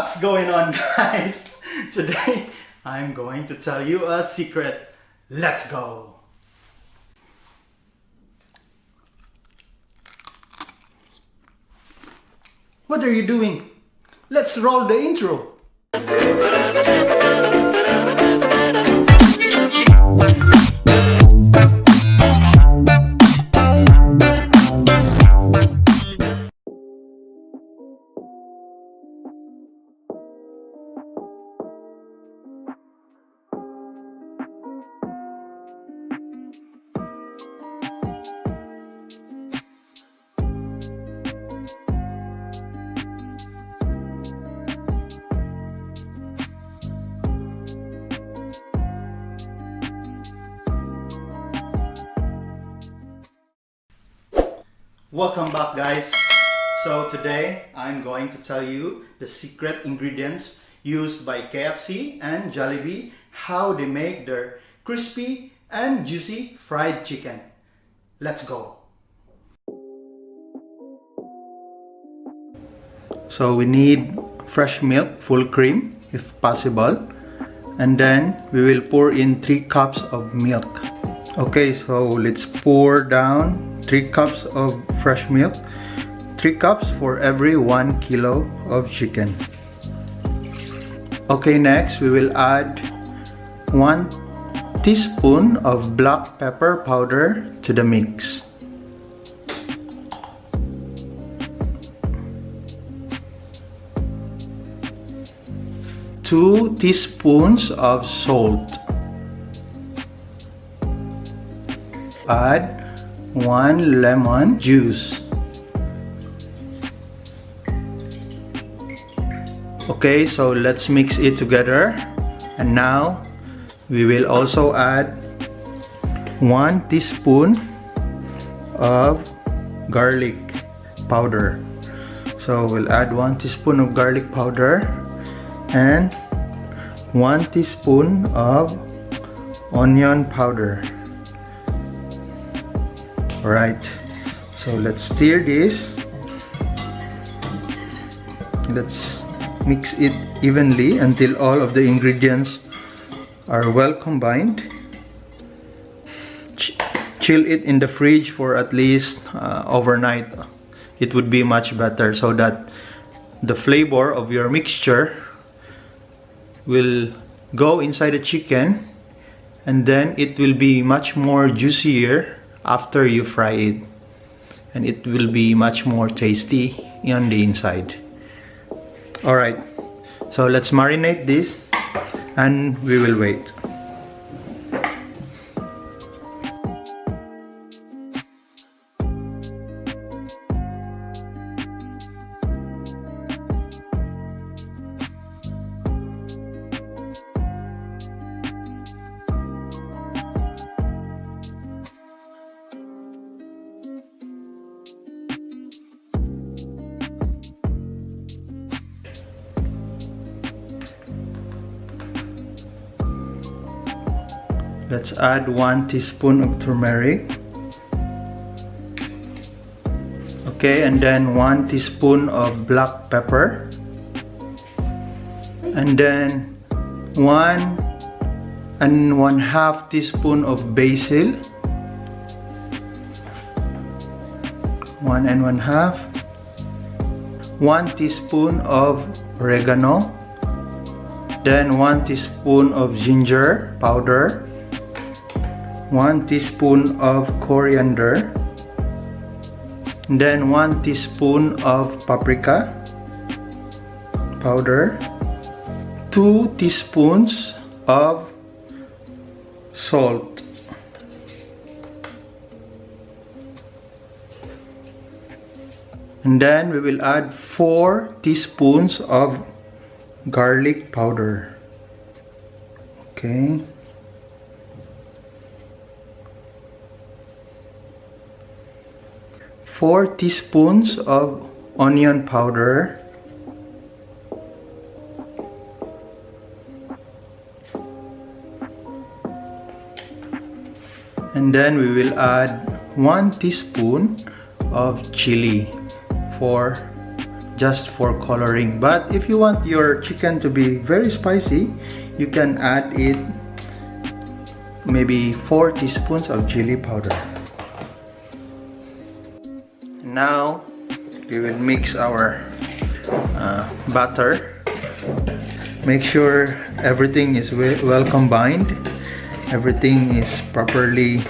What's going on, guys? Today I'm going to tell you a secret. Let's go! What are you doing? Let's roll the intro! Welcome back, guys. So today I'm going to tell you the secret ingredients used by KFC and Jollibee, how they make their crispy and juicy fried chicken. Let's go. So we need fresh milk, full cream if possible, and then we will pour in 3 cups of milk. Okay, so let's pour down 3 cups of fresh milk, 3 cups for every 1 kilo of chicken. Okay, next we will add 1 teaspoon of black pepper powder to the mix. Two teaspoons of salt. Add 1 lemon juice. Okay, so let's mix it together. And now we will also add 1 teaspoon of garlic powder. So we'll add 1 teaspoon of garlic powder and 1 teaspoon of onion powder. Alright, so let's stir this. Let's mix it evenly until all of the ingredients are well combined. Chill it in the fridge for at least overnight. It would be much better so that the flavor of your mixture will go inside the chicken, and then it will be much more juicier after you fry it, and it will be much more tasty on the inside. Alright, so let's marinate this and we will wait. Let's add 1 teaspoon of turmeric. Okay, and then 1 teaspoon of black pepper. And then 1 1/2 teaspoon of basil. 1 1/2. 1 teaspoon of oregano. Then 1 teaspoon of ginger powder. 1 teaspoon of coriander, then 1 teaspoon of paprika powder, 2 teaspoons of salt, and then we will add 4 teaspoons of garlic powder. Okay. 4 teaspoons of onion powder, and then we will add 1 teaspoon of chili for just for coloring. But if you want your chicken to be very spicy, you can add it maybe 4 teaspoons of chili powder. Now we will mix our batter. Make sure everything is well combined, everything is properly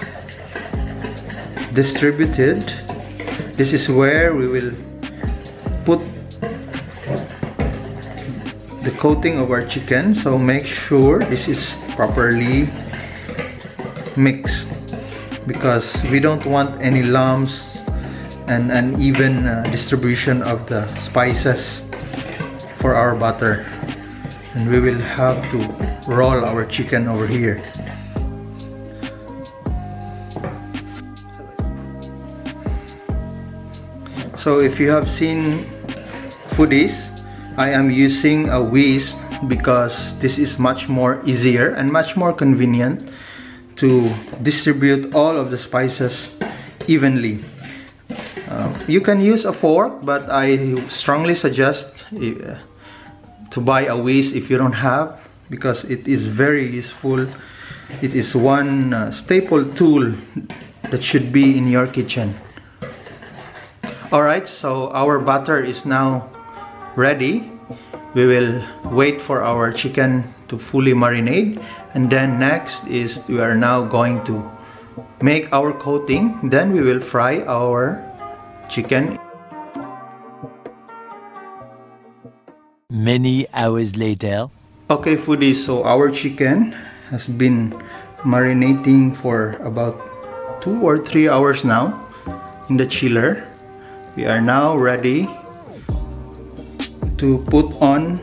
distributed. This is where we will put the coating of our chicken, so make sure this is properly mixed, because we don't want any lumps and uneven distribution of the spices for our batter. And we will have to roll our chicken over here. So if you have seen Foodies, I am using a whisk because this is much more easier and much more convenient to distribute all of the spices evenly. You can use a fork, but I strongly suggest to buy a whisk if you don't have, because it is very useful. It is one staple tool that should be in your kitchen. Alright, so our batter is now ready. We will wait for our chicken to fully marinate, and then next is we are now going to make our coating. Then we will fry our chicken. Many hours later. Okay, foodies, so our chicken has been marinating for about 2 or 3 hours now in the chiller. We are now ready to put on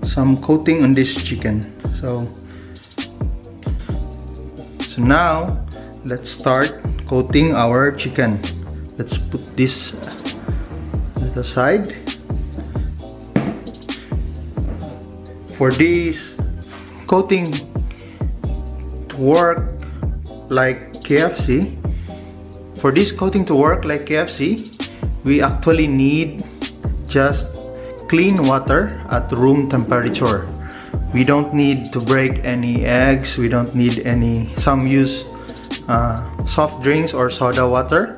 some coating on this chicken. So now let's start coating our chicken. Let's put this aside. For this coating to work like KFC, we actually need just clean water at room temperature. We don't need to break any eggs, we don't need any, some use soft drinks or soda water,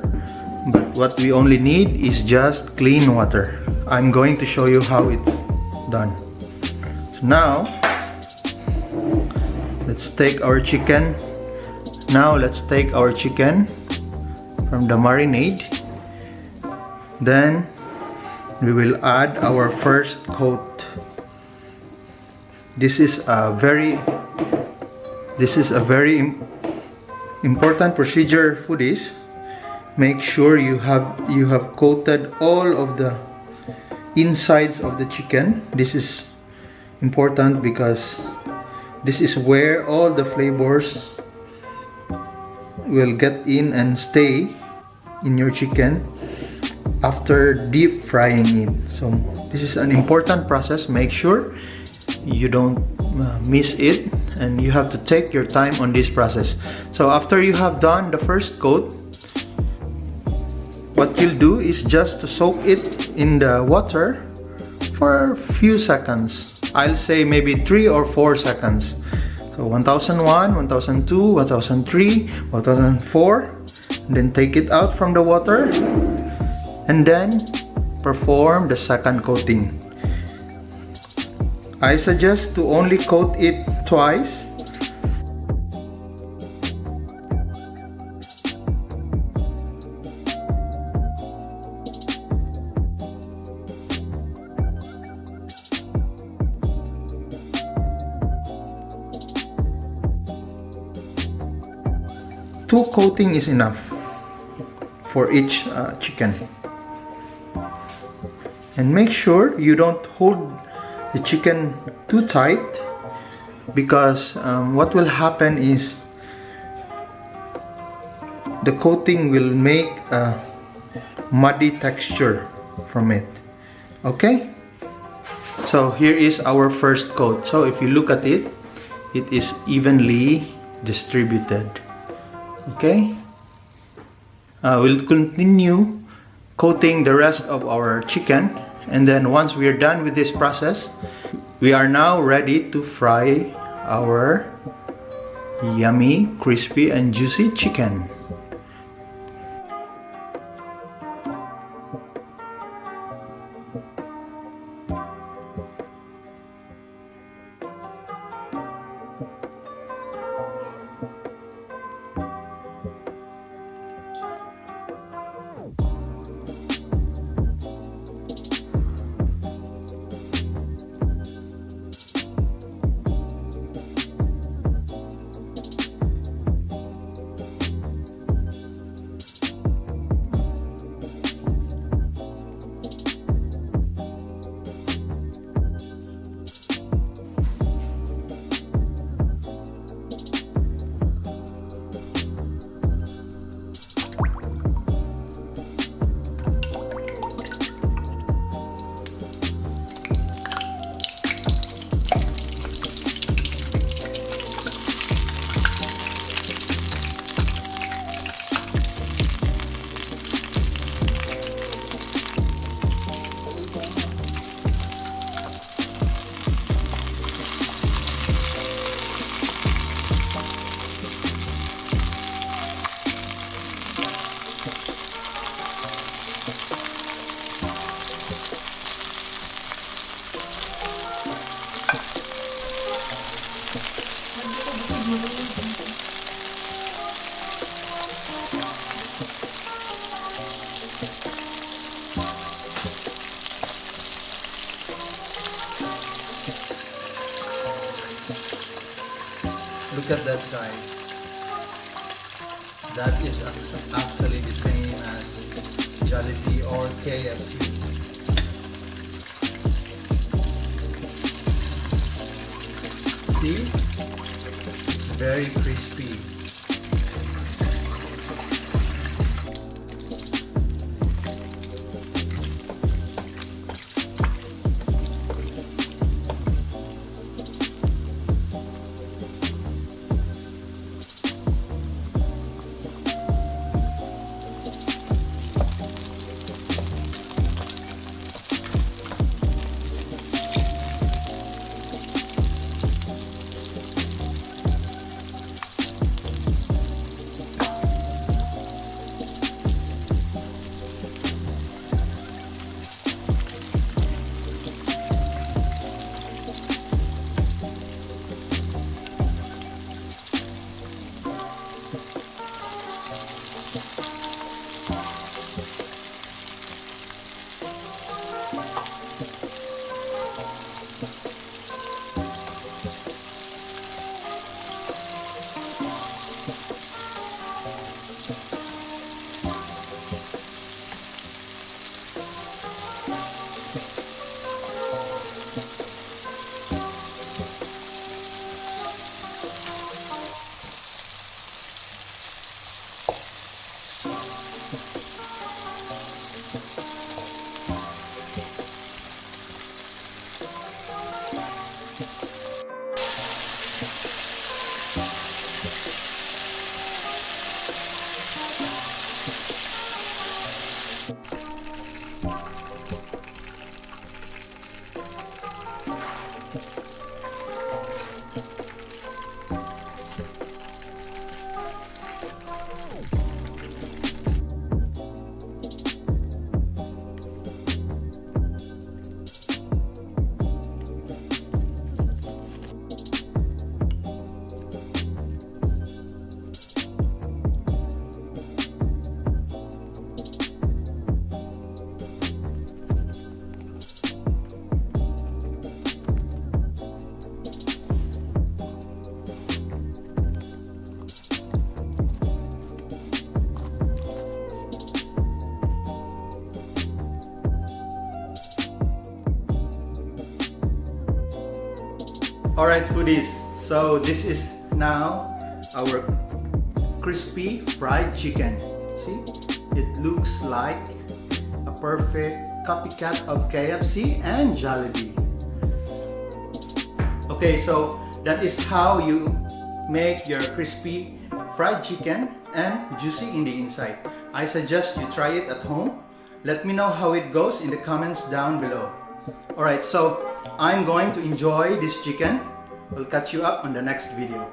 but what we only need is just clean water. I'm going to show you how it's done. So now let's take our chicken. From the marinade. Then we will add our first coat. This is a very important procedure, foodies. Make sure you have coated all of the insides of the chicken. This is important because this is where all the flavors will get in and stay in your chicken after deep frying it. So this is an important process. Make sure you don't miss it, and you have to take your time on this process. So after you have done the first coat, what you'll do is just to soak it in the water for a few seconds. I'll say maybe 3 or 4 seconds. So 1001, 1002, 1003, 1004. Then take it out from the water and then perform the second coating. I suggest to only coat it twice. Two coating is enough for each chicken. And make sure you don't hold the chicken too tight, because what will happen is the coating will make a muddy texture from it. Okay? So here is our first coat. So if you look at it, it is evenly distributed. Okay? We'll continue coating the rest of our chicken And then once we are done with this process, we are now ready to fry our yummy, crispy and juicy chicken. Look at that, guys. That is actually the same as Jollibee or KFC. See? It's very crispy. Alright, foodies, so this is now our crispy fried chicken. See, it looks like a perfect copycat of KFC and Jollibee. Okay, so that is how you make your crispy fried chicken and juicy in the inside. I suggest you try it at home. Let me know how it goes in the comments down below. Alright, so I'm going to enjoy this chicken. We'll catch you up on the next video.